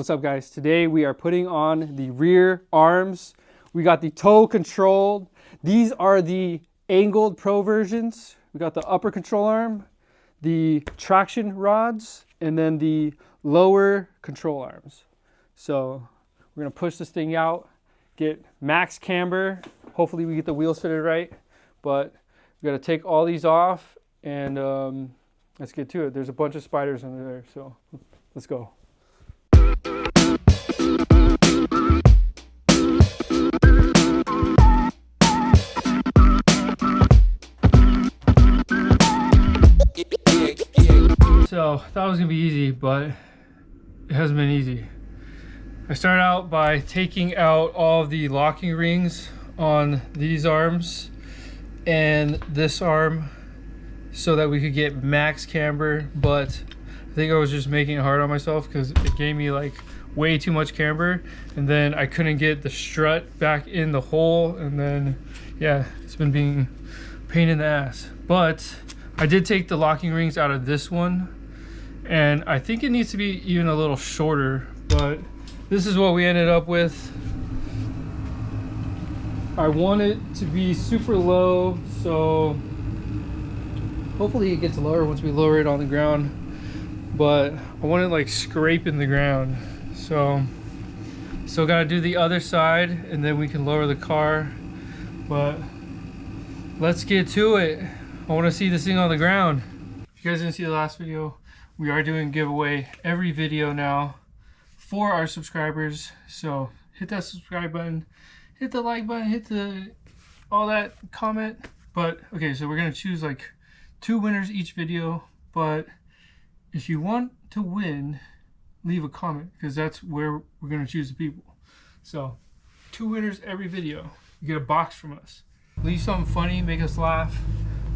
What's up guys? Today we are putting on the rear arms. We got the toe controlled. These are the angled pro versions. We got the upper control arm, the traction rods, and then the lower control arms. So we're gonna push this thing out, get max camber. Hopefully we get the wheels fitted right, but we gotta take all these off and let's get to it. There's a bunch of spiders under there, so let's go. So I thought it was gonna be easy, but it hasn't been easy. I started out by taking out all of the locking rings on these arms and this arm so that we could get max camber, but I think I was just making it hard on myself because it gave me like way too much camber, and then I couldn't get the strut back in the hole, and then yeah, it's been being a pain in the ass. But I did take the locking rings out of this one, and I think it needs to be even a little shorter, but this is what we ended up with. I want it to be super low, so hopefully it gets lower once we lower it on the ground, but I want it like scraping the ground. So still got to do the other side and then we can lower the car, but let's get to it. I want to see this thing on the ground. If you guys didn't see the last video, we are doing a giveaway every video now for our subscribers, so hit that subscribe button, hit the like button, hit the all that, comment. But okay, so we're gonna choose like 2 winners each video, but if you want to win, leave a comment because that's where we're gonna choose the people. So 2 winners every video. You get a box from us. Leave something funny, make us laugh.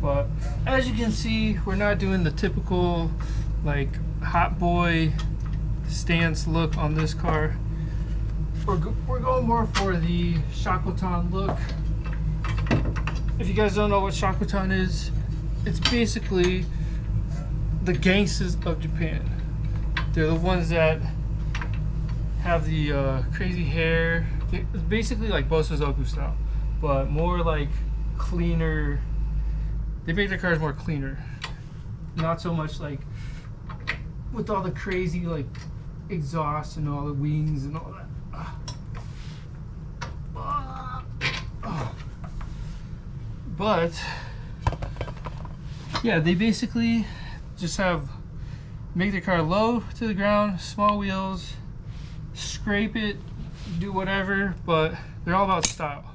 But as you can see, we're not doing the typical like hot boy stance look on this car. We're going more for the Shakotan look. If you guys don't know what Shakotan is, it's basically the gangsters of Japan. They're the ones that have the crazy hair. It's basically like Bosozoku style, but more like cleaner. They make their cars more cleaner. Not so much like with all the crazy like exhaust and all the wings and all that. But yeah, they basically just make the car low to the ground, small wheels, scrape it, do whatever, but they're all about style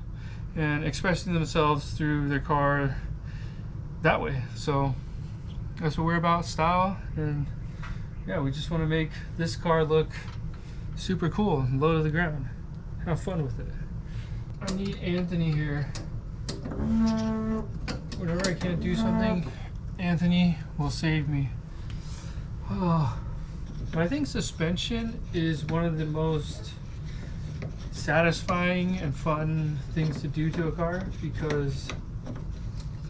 and expressing themselves through their car that way. So that's what we're about, style. And yeah, we just want to make this car look super cool and low to the ground. Have fun with it. I need Anthony here. Whenever I can't do something, Anthony will save me. Oh, I think suspension is one of the most satisfying and fun things to do to a car, because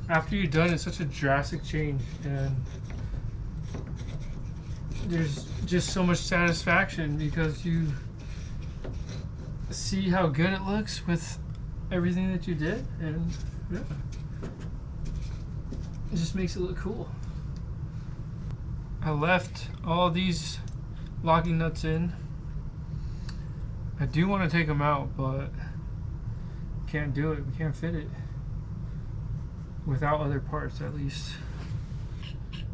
after you're done, it's such a drastic change, and there's just so much satisfaction because you see how good it looks with everything that you did, and yeah, it just makes it look cool. I left all these locking nuts in. I do want to take them out, but can't do it. We can't fit it without other parts, at least.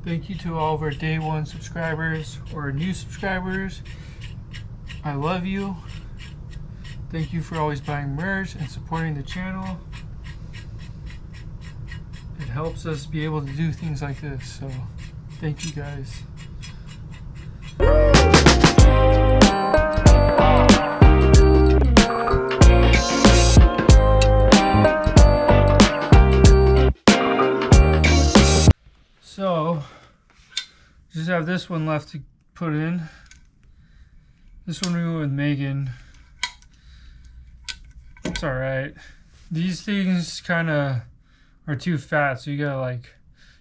Thank you to all of our day one subscribers or new subscribers. I love you. Thank you for always buying merch and supporting the channel. It helps us be able to do things like this, so thank you guys. So just have this one left to put in. This one we went with Megan. It's alright. These things kind of are too fat, so you gotta like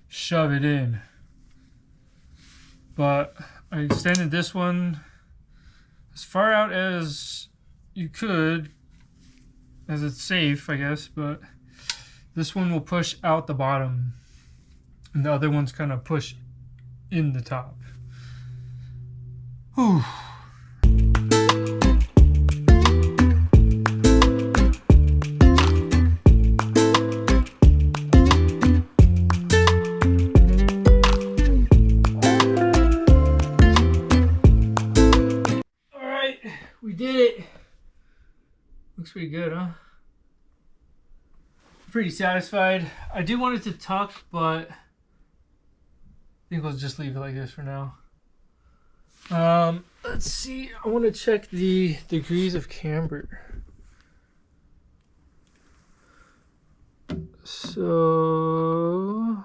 shove it in. But I extended this one as far out as you could, as it's safe, I guess, but this one will push out the bottom and the other one's kind of push in the top. Whew. We did it. Looks pretty good, huh? Pretty satisfied. I do want it to tuck, but I think we'll just leave it like this for now. Let's see. I want to check the degrees of camber. So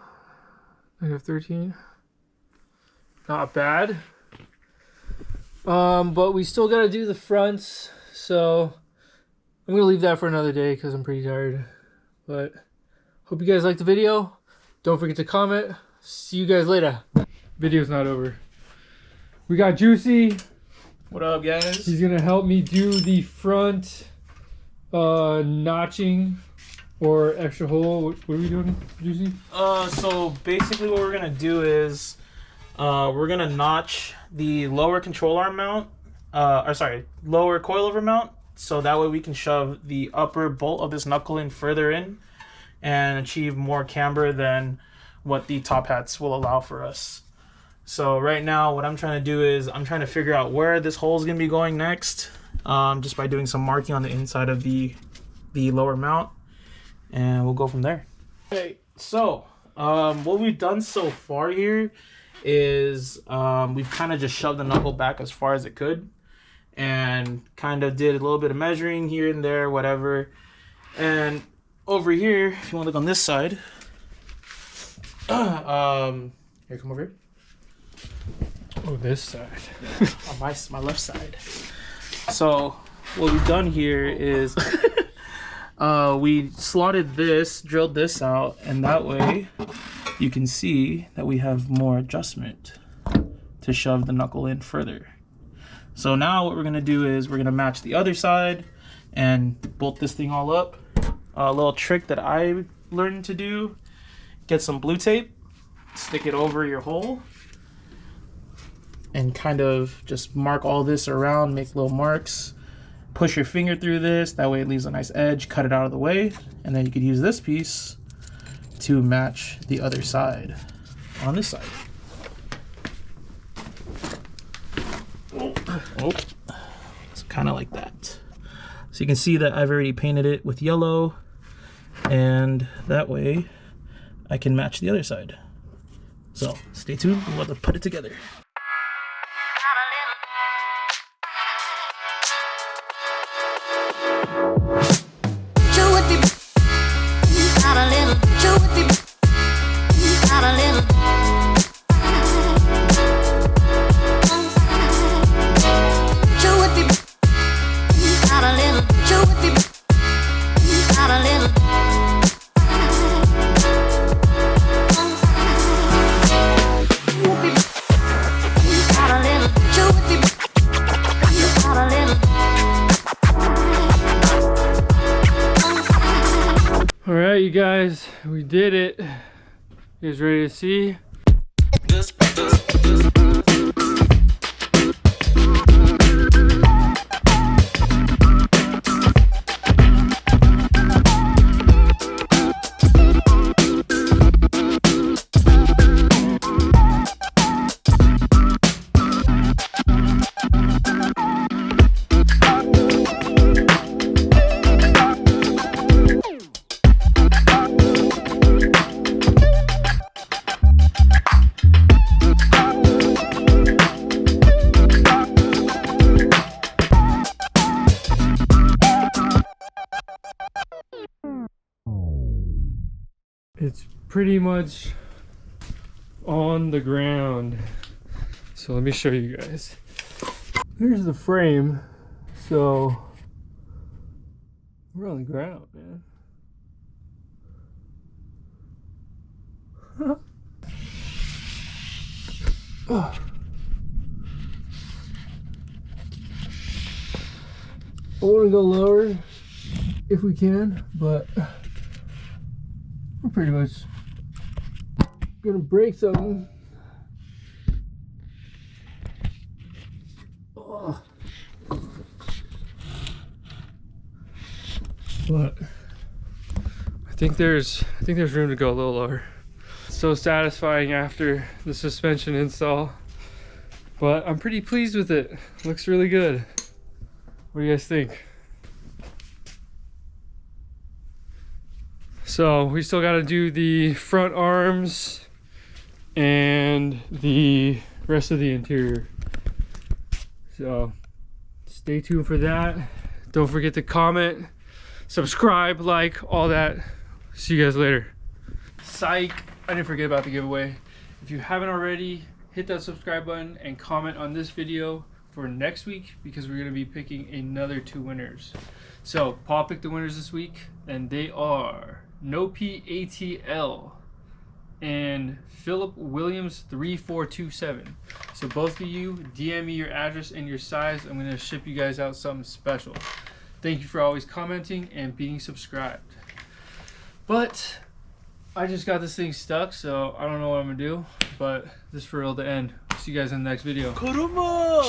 I have 13. Not bad. But we still gotta do the fronts, so I'm gonna leave that for another day because I'm pretty tired. But hope you guys liked the video. Don't forget to comment. See you guys later. Video's not over. We got Juicy. What up, guys? He's gonna help me do the front notching or extra hole. What are we doing, Juicy? So basically what we're gonna do is we're gonna notch the lower control arm mount, lower coilover mount, so that way we can shove the upper bolt of this knuckle in further in and achieve more camber than what the top hats will allow for us. So right now what I'm trying to do is I'm trying to figure out where this hole is gonna be going next, just by doing some marking on the inside of the lower mount, and we'll go from there. Okay, so what we've done so far here is we've kind of just shoved the knuckle back as far as it could and kind of did a little bit of measuring here and there, whatever. And over here, if you want to look on this side, here, come over here. Oh, this side. On my left side. So what we've done here is we slotted this, drilled this out, and that way you can see that we have more adjustment to shove the knuckle in further. So now what we're gonna do is we're gonna match the other side and bolt this thing all up. A little trick that I learned to do: get some blue tape, stick it over your hole, and kind of just mark all this around, make little marks. Push your finger through this, that way it leaves a nice edge, cut it out of the way, and then you could use this piece to match the other side on this side. Oh. So kind of like that. So you can see that I've already painted it with yellow, and that way I can match the other side. So stay tuned, we'll have to put it together. Alright, you guys, we did it. You guys ready to see? It's pretty much on the ground. So let me show you guys. Here's the frame. So we're on the ground, man. I want to go lower if we can, but we're pretty much gonna break something. Oh. But I think there's room to go a little lower. So satisfying after the suspension install, but I'm pretty pleased with it. Looks really good. What do you guys think? So we still got to do the front arms and the rest of the interior. So stay tuned for that. Don't forget to comment, subscribe, like, all that. See you guys later. Psych, I didn't forget about the giveaway. If you haven't already, hit that subscribe button and comment on this video for next week, because we're going to be picking another 2 winners. So Paul picked the winners this week, and they are NoPATL and Philip Williams 3427. So both of you DM me your address and your size. I'm going to ship you guys out something special. Thank you for always commenting and being subscribed. But I just got this thing stuck, so I don't know what I'm gonna do, but this is for real to end. See you guys in the next video. Karuma!